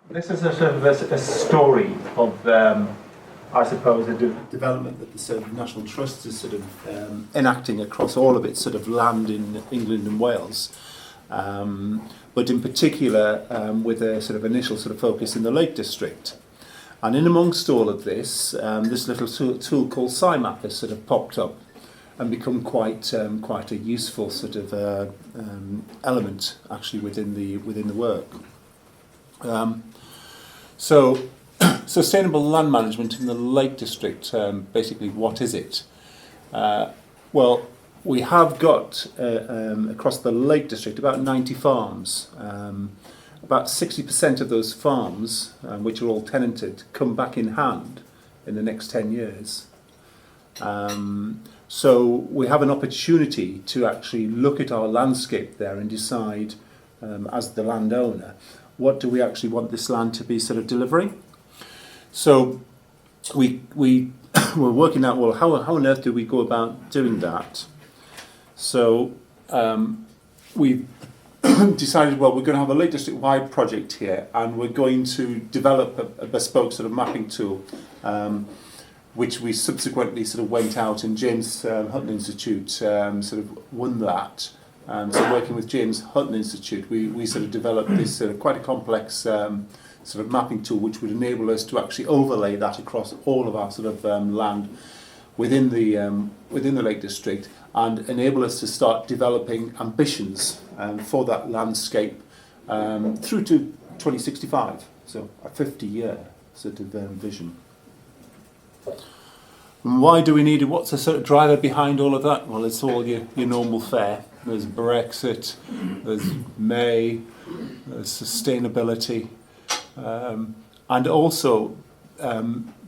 This is a sort of a story of, I suppose, a development that the sort of National Trust is sort of enacting across all of its sort of land in England and Wales, but in particular with a sort of initial sort of focus in the Lake District. And in amongst all of this, this little tool called SCIMAP has sort of popped up and become quite a useful sort of element actually within the work. So sustainable land management in the Lake District, basically what is it? Well, we have got across the Lake District about 90 farms. About 60% of those farms, which are all tenanted, come back in hand in the next 10 years. So we have an opportunity to actually look at our landscape there and decide, as the landowner, what do we actually want this land to be sort of delivering? So we're working out, well, how on earth do we go about doing that? So we decided, well, we're going to have a Lake District-wide project here, and we're going to develop a bespoke sort of mapping tool, which we subsequently sort of went out, and James Hutton Institute sort of won that. So working with James Hutton Institute, we sort of developed this sort of quite a complex sort of mapping tool, which would enable us to actually overlay that across all of our sort of land within the Lake District, and enable us to start developing ambitions for that landscape through to 2065. So a 50-year sort of vision. And why do we need it? What's the sort of driver behind all of that? Well, it's all your normal fare. There's Brexit, there's May, there's sustainability, and also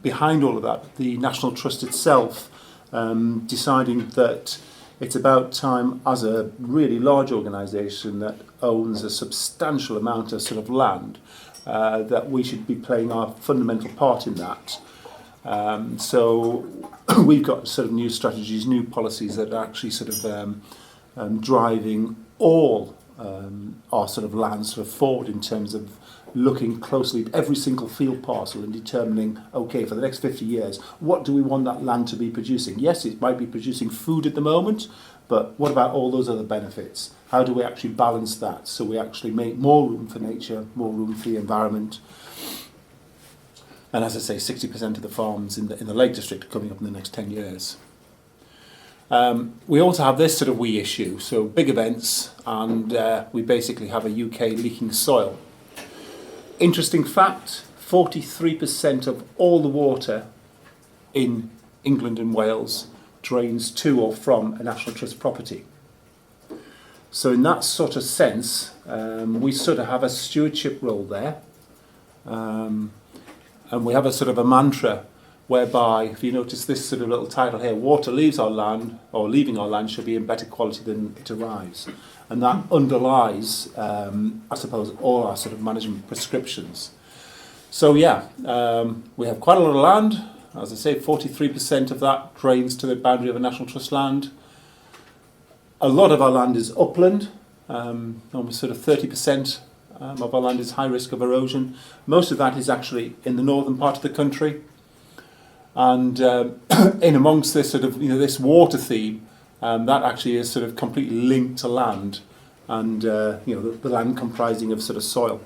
behind all of that, the National Trust itself deciding that it's about time, as a really large organisation that owns a substantial amount of sort of land, that we should be playing our fundamental part in that. So we've got sort of new strategies, new policies that are actually sort of driving all our sort of lands sort of forward in terms of looking closely at every single field parcel and determining, okay, for the next 50 years, what do we want that land to be producing? Yes, it might be producing food at the moment, but what about all those other benefits? How do we actually balance that so we actually make more room for nature, more room for the environment? And as I say, 60% of the farms in the Lake District are coming up in the next 10 years. We also have this sort of wee issue, so big events, and we basically have a UK leaking soil. Interesting fact, 43% of all the water in England and Wales drains to or from a National Trust property. So in that sort of sense, we sort of have a stewardship role there. And we have a sort of a mantra whereby, if you notice this sort of little title here, water leaves our land, or leaving our land, should be in better quality than it arrives. And that underlies, I suppose, all our sort of management prescriptions. So yeah, we have quite a lot of land. As I say, 43% of that drains to the boundary of a National Trust land. A lot of our land is upland, almost sort of 30% of our land is high risk of erosion. Most of that is actually in the northern part of the country. And in amongst this sort of, this water theme, that actually is sort of completely linked to land, and the land comprising of sort of soil.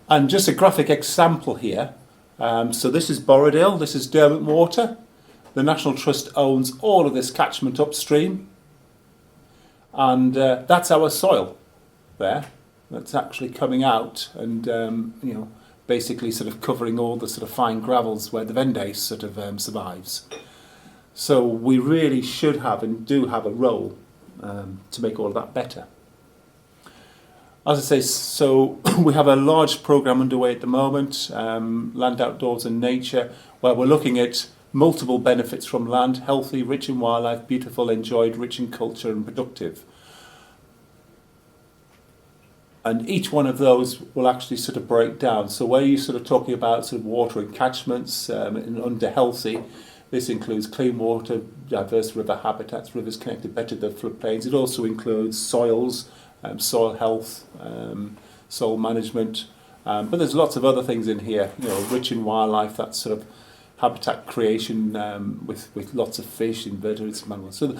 And just a graphic example here. So this is Borrowdale, this is Derwent Water. The National Trust owns all of this catchment upstream, and that's our soil there. That's actually coming out, and basically sort of covering all the sort of fine gravels where the Vendace sort of survives. So we really should have and do have a role to make all of that better. As I say, so we have a large programme underway at the moment, Land Outdoors and Nature, where we're looking at multiple benefits from land: healthy, rich in wildlife, beautiful, enjoyed, rich in culture and productive. And each one of those will actually sort of break down. So where you're sort of talking about sort of water and catchments and under healthy, this includes clean water, diverse river habitats, rivers connected better to the floodplains. It also includes soils, soil health, soil management, But there's lots of other things in here, rich in wildlife, that sort of habitat creation with lots of fish, invertebrates, mammals. So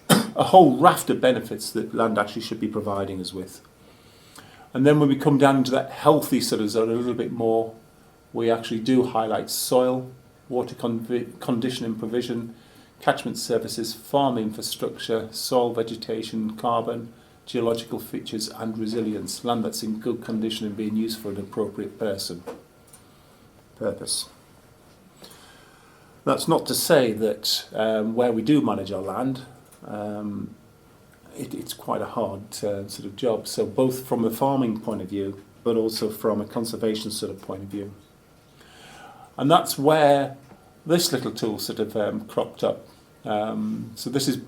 a whole raft of benefits that land actually should be providing us with. And then when we come down into that healthy sort of zone a little bit more, we actually do highlight soil, water condition and provision, catchment services, farm infrastructure, soil vegetation, carbon, geological features and resilience, land that's in good condition and being used for an appropriate purpose. That's not to say that where we do manage our land, it's quite a hard sort of job. So both from a farming point of view, but also from a conservation sort of point of view. And that's where this little tool sort of cropped up. So this is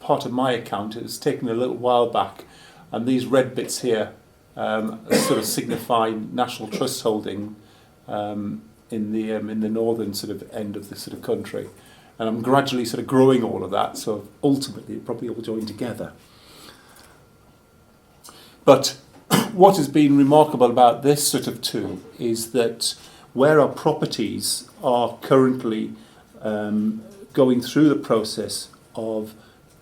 part of my account. It was taken a little while back, and these red bits here sort of signify National Trust holding in the northern sort of end of the sort of country. And I'm gradually sort of growing all of that, so ultimately it probably all join together. But what has been remarkable about this sort of tool is that where our properties are currently going through the process of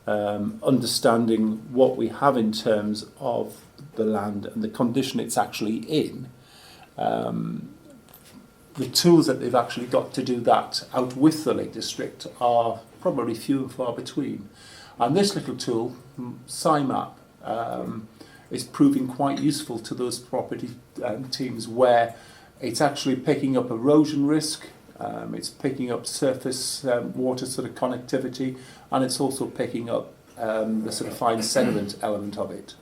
understanding what we have in terms of the land and the condition it's actually in, the tools that they've actually got to do that out with the Lake District are probably few and far between. And this little tool, SCIMAP, is proving quite useful to those property teams where it's actually picking up erosion risk, it's picking up surface water sort of connectivity, and it's also picking up the sort of fine sediment element of it.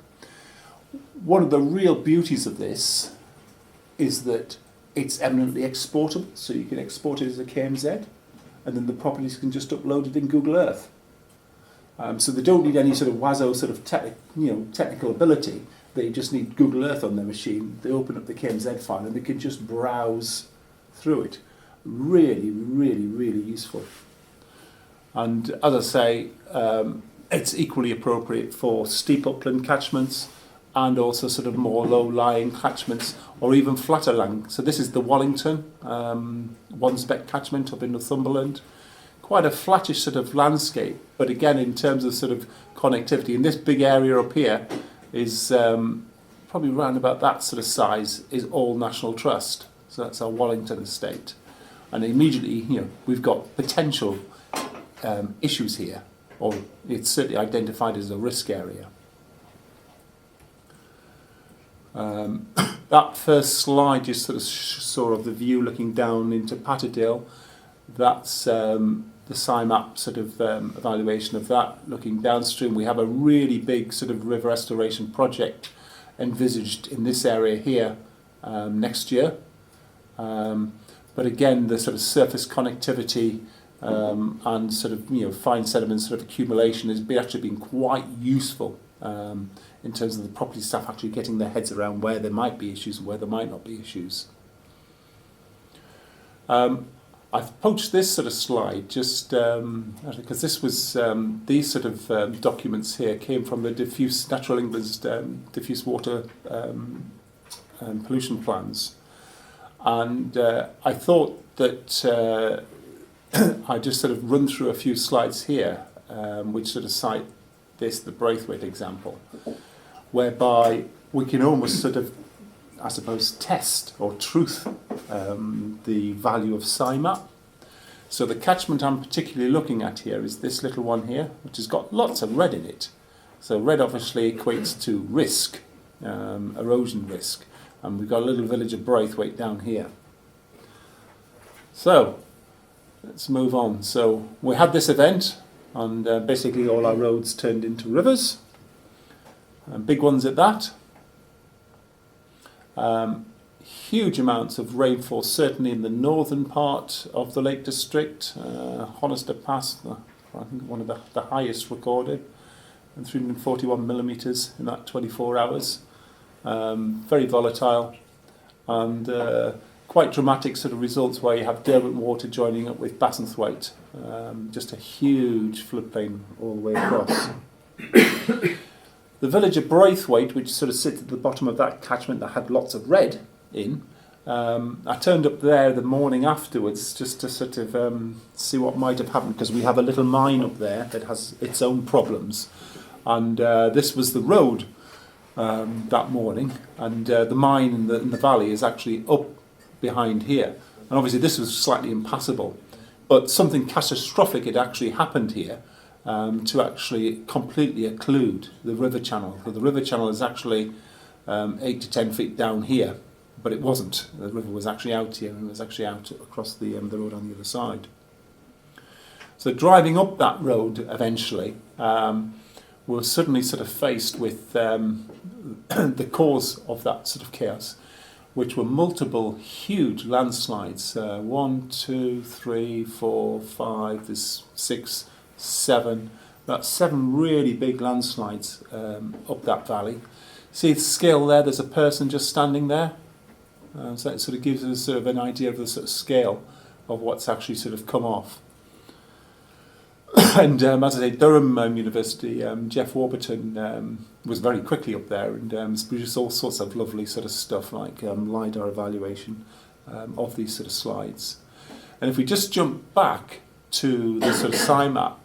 One of the real beauties of this is that it's eminently exportable, so you can export it as a KMZ, and then the properties can just upload it in Google Earth. So they don't need any sort of WASO sort of technical ability. They just need Google Earth on their machine. They open up the KMZ file and they can just browse through it. Really, really, really useful. And as I say, it's equally appropriate for steep upland catchments and also sort of more low-lying catchments or even flatter land. So this is the Wellington, one spec catchment up in Northumberland. Quite a flattish sort of landscape, but again in terms of sort of connectivity, and this big area up here is probably around about that sort of size, is all National Trust. So that's our Wellington estate. And immediately, we've got potential issues here, or it's certainly identified as a risk area. That first slide you sort of saw of the view looking down into Patterdale. That's the SCIMAP sort of evaluation of that. Looking downstream, we have a really big sort of river restoration project envisaged in this area here next year. But again, the sort of surface connectivity and sort of fine sediment sort of accumulation has actually been quite useful in terms of the property staff actually getting their heads around where there might be issues and where there might not be issues. I've poached this sort of slide just because this was these sort of documents here came from the Natural England's diffuse water pollution plans, and I thought that I just sort of run through a few slides here, which sort of cite the Braithwaite example, whereby we can almost sort of, I suppose, test or truth the value of SCIMAP. So the catchment I'm particularly looking at here is this little one here, which has got lots of red in it. So red obviously equates to risk, erosion risk, and we've got a little village of Braithwaite down here. So let's move on. So we had this event, and basically all our roads turned into rivers, and big ones at that. Huge amounts of rainfall, certainly in the northern part of the Lake District. Hollister Pass, I think one of the highest recorded, and 341 millimetres in that 24 hours. Very volatile, and quite dramatic sort of results where you have Derwent water joining up with Bassenthwaite. Just a huge floodplain all the way across. The village of Braithwaite, which sort of sits at the bottom of that catchment that had lots of red, in. I turned up there the morning afterwards just to sort of see what might have happened, because we have a little mine up there that has its own problems. And this was the road that morning, and the mine in the valley is actually up behind here. And obviously this was slightly impassable, but something catastrophic had actually happened here to actually completely occlude the river channel. So the river channel is actually 8 to 10 feet down here, but it wasn't. The river was actually out here, and it was actually out across the road on the other side. So driving up that road eventually, we were suddenly sort of faced with the cause of that sort of chaos, which were multiple huge landslides. 1, 2, 3, 4, 5, there's 6, 7. That's 7 really big landslides up that valley. See the scale there, there's a person just standing there. So that sort of gives us sort of an idea of the sort of scale of what's actually sort of come off. And as I say, Durham University, Jeff Warburton was very quickly up there and produced all sorts of lovely sort of stuff like lidar evaluation of these sort of slides. And if we just jump back to the sort of SCIMAP,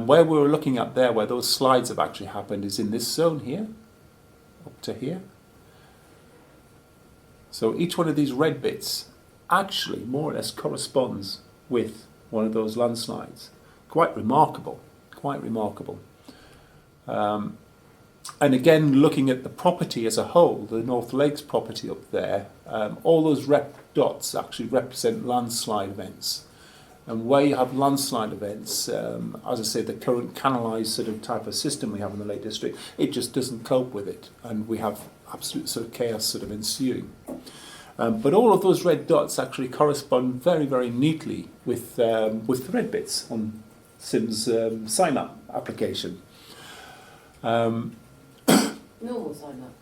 where we were looking at there, where those slides have actually happened, is in this zone here, up to here. So each one of these red bits actually more or less corresponds with one of those landslides. Quite remarkable, quite remarkable. And again, looking at the property as a whole, the North Lakes property up there, all those red dots actually represent landslide events. And where you have landslide events, as I say, the current canalised sort of type of system we have in the Lake District, it just doesn't cope with it, and we have absolute sort of chaos sort of ensuing. But all of those red dots actually correspond very, very neatly with the red bits on Sim's SCIMAP application. Normal SCIMAP.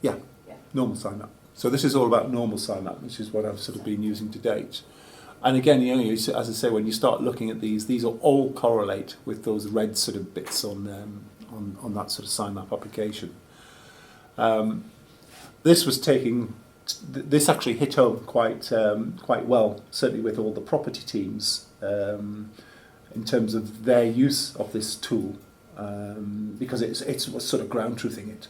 Yeah, normal SCIMAP. So this is all about normal SCIMAP, which is what I've sort of been using to date. And again, you know, as I say, when you start looking at these will all correlate with those red sort of bits on that sort of SCIMAP application. This actually hit home quite well, certainly with all the property teams, in terms of their use of this tool, because it's sort of ground truthing it,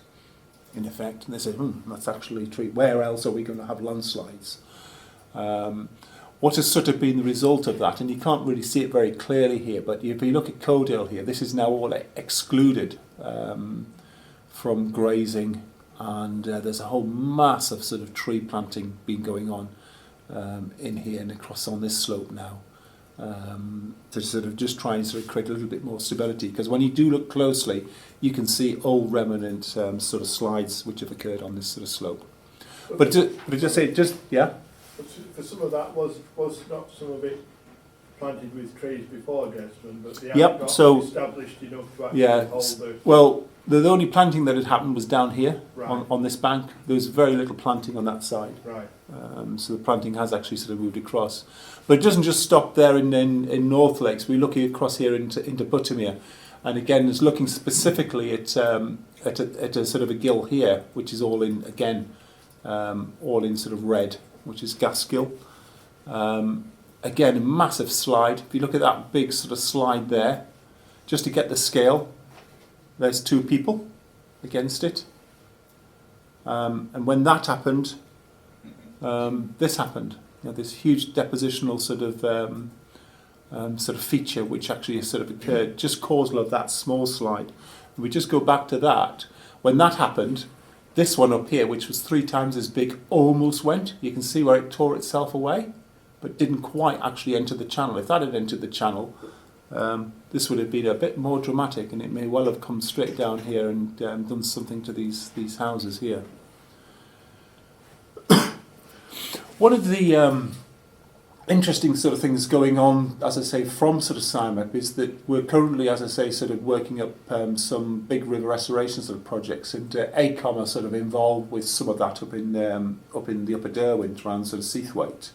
in effect. And they said, that's actually true. Where else are we going to have landslides? What has sort of been the result of that? And you can't really see it very clearly here, but if you look at Codale here, this is now all excluded from grazing, and there's a whole mass of sort of tree planting been going on in here and across on this slope now, to sort of just try and sort of create a little bit more stability, because when you do look closely you can see old remnant sort of slides which have occurred on this sort of slope. But for some of that was not some of it planted with trees before adjustment, but they Yep, haven't got so- established enough to actually hold the... Well, the only planting that had happened was down here, Right. on this bank. There was very little planting on that side. Right. So the planting has actually sort of moved across. But it doesn't just stop there in North Lakes. We're looking across here into Buttermilk. And again, it's looking specifically at a sort of a gill here, which is all in, again, all in sort of red, which is gaskill. Again, a massive slide. If you look at that big sort of slide there, just to get the scale, there's 2 people against it. And when that happened, this happened. You know, this huge depositional sort of feature which actually sort of occurred, just causal of that small slide. And we just go back to that. When that happened, this one up here, which was 3 times as big, almost went. You can see where it tore itself away, but didn't quite actually enter the channel. If that had entered the channel, this would have been a bit more dramatic, and it may well have come straight down here and done something to these houses here. One of the interesting sort of things going on, as I say, from sort of SCIMAP is that we're currently, as I say, sort of working up some big river restoration sort of projects, and acoma sort of involved with some of that up in the Upper Derwent around sort of Seathwaite.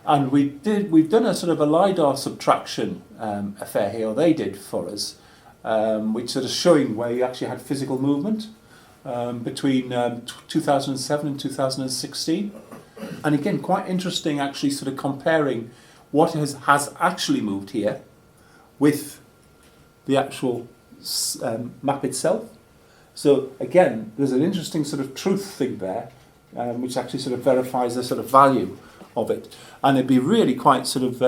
And we've done a sort of a lidar subtraction affair here, or they did for us, which sort of showing where you actually had physical movement. between 2007 and 2016. And again, quite interesting actually sort of comparing what has actually moved here with the actual map itself. So again, there's an interesting sort of truth thing there, which actually sort of verifies the sort of value of it. And it'd be really quite sort of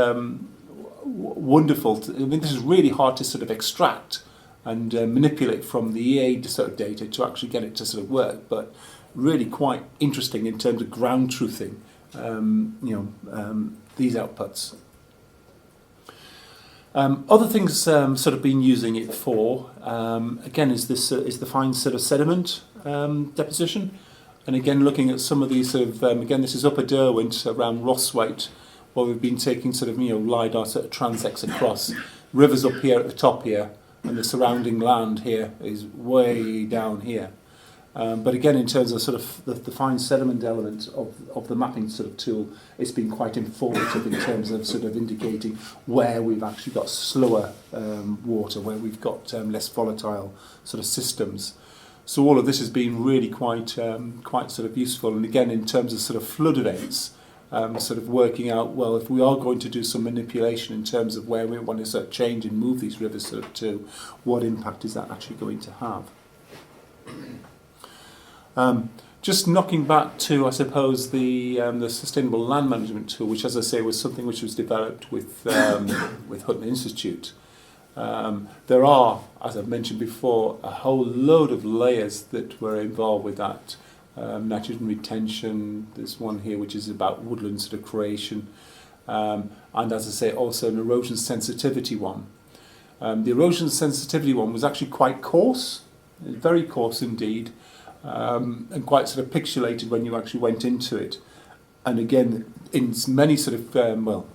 wonderful. I mean, this is really hard to sort of extract and manipulate from the EA sort of data to actually get it to sort of work, but really quite interesting in terms of ground truthing, these outputs. Other things sort of been using it for, again, is the fine sort of sediment deposition. And again, looking at some of these sort of, again, this is Upper Derwent around Rosswaite, where we've been taking sort of, lidar sort of transects across. Rivers up here at the top here, and the surrounding land here is way down here. But again, in terms of sort of the fine sediment element of the mapping sort of tool, it's been quite informative in terms of sort of indicating where we've actually got slower water, where we've got less volatile sort of systems. So all of this has been really quite sort of useful. And again, in terms of sort of flood events, sort of working out, well, if we are going to do some manipulation in terms of where we want to sort of change and move these rivers sort of to, what impact is that actually going to have? Just knocking back to, I suppose, the sustainable land management tool, which, as I say, was something which was developed with Hutton Institute. There are, as I've mentioned before, a whole load of layers that were involved with that. Nitrogen retention, there's one here which is about woodland sort of creation, and as I say, also an erosion sensitivity one. The erosion sensitivity one was actually quite coarse, very coarse indeed, and quite sort of pixelated when you actually went into it. And again, in many sort of,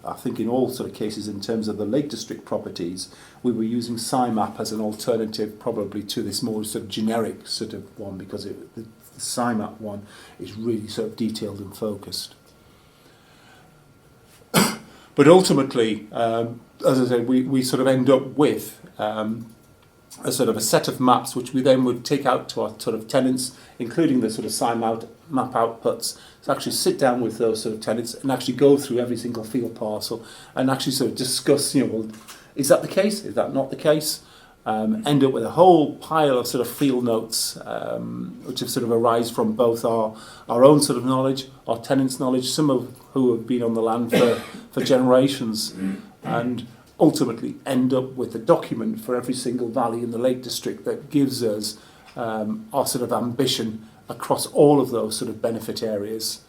I think in all sort of cases in terms of the Lake District properties, we were using SCIMAP as an alternative probably to this more sort of generic sort of one, because the SCIMAP one is really sort of detailed and focused. But ultimately, as I say, we sort of end up with a sort of a set of maps which we then would take out to our sort of tenants, including the sort of SCIMAP map outputs, to actually sit down with those sort of tenants and actually go through every single field parcel and actually sort of discuss, well, is that the case? Is that not the case? End up with a whole pile of sort of field notes, which have sort of arise from both our own sort of knowledge, our tenants' knowledge, some of who have been on the land for generations, and ultimately end up with a document for every single valley in the Lake District that gives us our sort of ambition across all of those sort of benefit areas.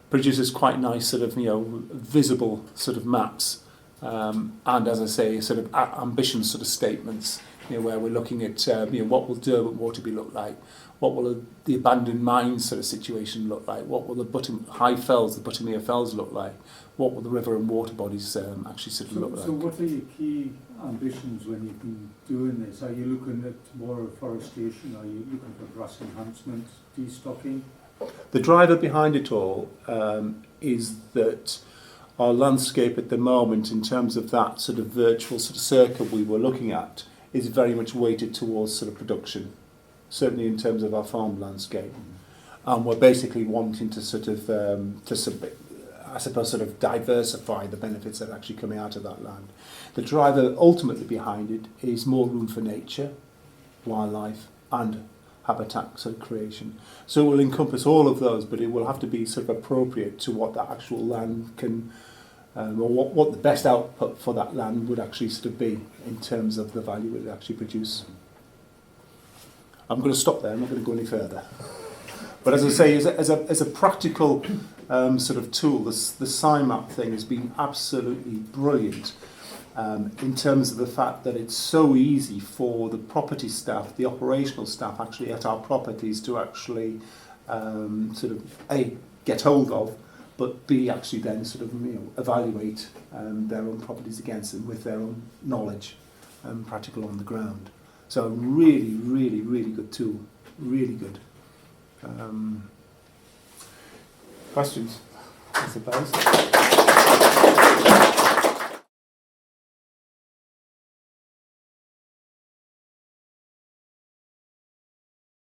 Produces quite nice sort of, visible sort of maps. And as I say, sort of ambition sort of statements, where we're looking at, what will Derwent Waterby look like? What will the abandoned mines sort of situation look like? What will the high fells, the Buttermilk fells look like? What will the river and water bodies actually sort of look like? So what are your key ambitions when you've been doing this? Are you looking at more afforestation? Are you looking for grass enhancement, destocking? The driver behind it all is that our landscape at the moment, in terms of that sort of virtual sort of circle we were looking at, is very much weighted towards sort of production, certainly in terms of our farm landscape. And we're basically wanting to sort of, I suppose, sort of diversify the benefits that are actually coming out of that land. The driver ultimately behind it is more room for nature, wildlife, and habitat sort of creation. So it will encompass all of those, but it will have to be sort of appropriate to what that actual land can, or what the best output for that land would actually sort of be in terms of the value it would actually produce. I'm going to stop there. I'm not going to go any further. But as I say, as a practical sort of tool, the SCIMAP thing has been absolutely brilliant in terms of the fact that it's so easy for the property staff, the operational staff actually at our properties to actually sort of A, get hold of, but B, actually then sort of evaluate their own properties against them with their own knowledge and practical on the ground. So a really, really, really good tool, really good. Questions, I suppose?